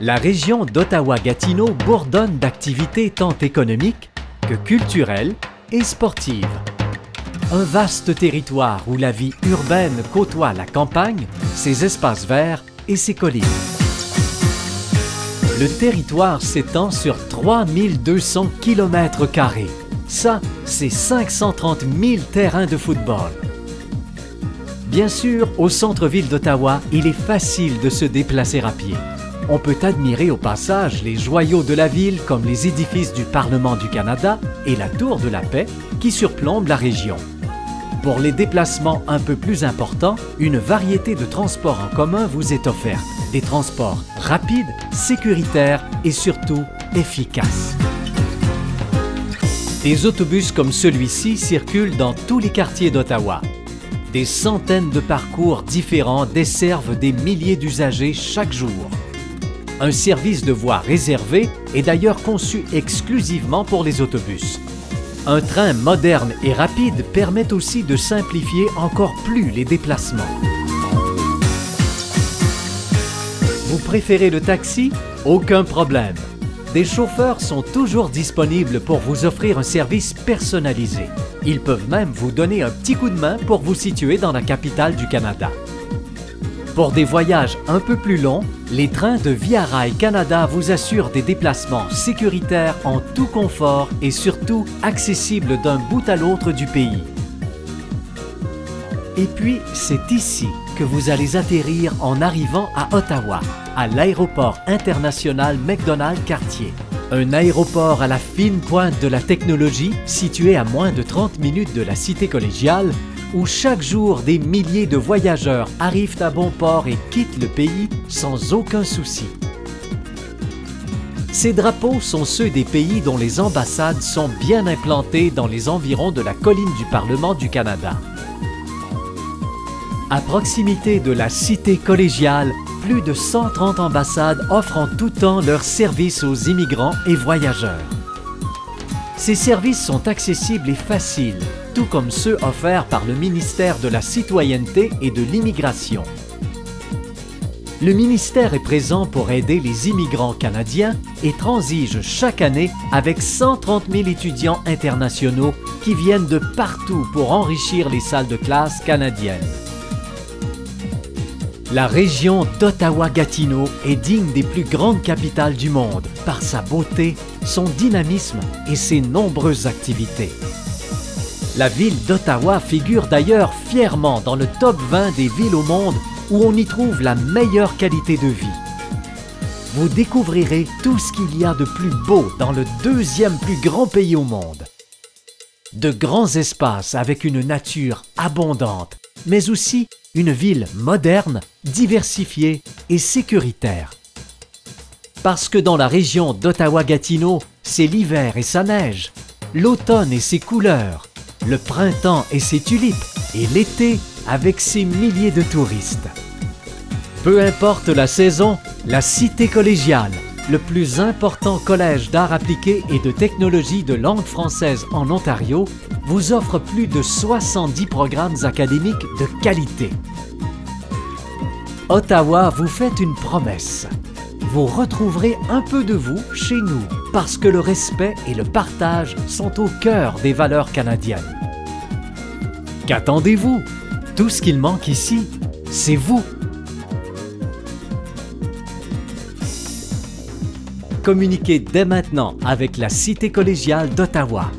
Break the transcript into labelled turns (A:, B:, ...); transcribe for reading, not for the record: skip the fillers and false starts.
A: La région d'Ottawa-Gatineau bourdonne d'activités tant économiques que culturelles et sportives. Un vaste territoire où la vie urbaine côtoie la campagne, ses espaces verts et ses collines. Le territoire s'étend sur 3200 km². Ça, c'est 530 000 terrains de football. Bien sûr, au centre-ville d'Ottawa, il est facile de se déplacer à pied. On peut admirer au passage les joyaux de la ville comme les édifices du Parlement du Canada et la Tour de la Paix qui surplombent la région. Pour les déplacements un peu plus importants, une variété de transports en commun vous est offerte. Des transports rapides, sécuritaires et surtout efficaces. Des autobus comme celui-ci circulent dans tous les quartiers d'Ottawa. Des centaines de parcours différents desservent des milliers d'usagers chaque jour. Un service de voie réservé est d'ailleurs conçu exclusivement pour les autobus. Un train moderne et rapide permet aussi de simplifier encore plus les déplacements. Vous préférez le taxi? Aucun problème. Des chauffeurs sont toujours disponibles pour vous offrir un service personnalisé. Ils peuvent même vous donner un petit coup de main pour vous situer dans la capitale du Canada. Pour des voyages un peu plus longs, les trains de Via Rail Canada vous assurent des déplacements sécuritaires en tout confort et surtout accessibles d'un bout à l'autre du pays. Et puis, c'est ici que vous allez atterrir en arrivant à Ottawa, à l'aéroport international Macdonald-Cartier. Un aéroport à la fine pointe de la technologie, situé à moins de 30 minutes de la cité collégiale, où chaque jour des milliers de voyageurs arrivent à bon port et quittent le pays sans aucun souci. Ces drapeaux sont ceux des pays dont les ambassades sont bien implantées dans les environs de la colline du Parlement du Canada. À proximité de la cité collégiale, plus de 130 ambassades offrent en tout temps leurs services aux immigrants et voyageurs. Ces services sont accessibles et faciles, tout comme ceux offerts par le ministère de la Citoyenneté et de l'Immigration. Le ministère est présent pour aider les immigrants canadiens et transige chaque année avec 130 000 étudiants internationaux qui viennent de partout pour enrichir les salles de classe canadiennes. La région d'Ottawa-Gatineau est digne des plus grandes capitales du monde par sa beauté, son dynamisme et ses nombreuses activités. La ville d'Ottawa figure d'ailleurs fièrement dans le top 20 des villes au monde où on y trouve la meilleure qualité de vie. Vous découvrirez tout ce qu'il y a de plus beau dans le deuxième plus grand pays au monde. De grands espaces avec une nature abondante, mais aussi une ville moderne, diversifiée et sécuritaire. Parce que dans la région d'Ottawa-Gatineau, c'est l'hiver et sa neige, l'automne et ses couleurs, le printemps et ses tulipes, et l'été avec ses milliers de touristes. Peu importe la saison, la Cité collégiale, le plus important collège d'art appliqué et de technologie de langue française en Ontario, vous offre plus de 70 programmes académiques de qualité. Ottawa vous fait une promesse. Vous retrouverez un peu de vous chez nous parce que le respect et le partage sont au cœur des valeurs canadiennes. Qu'attendez-vous? Tout ce qu'il manque ici, c'est vous. Communiquez dès maintenant avec la Cité collégiale d'Ottawa.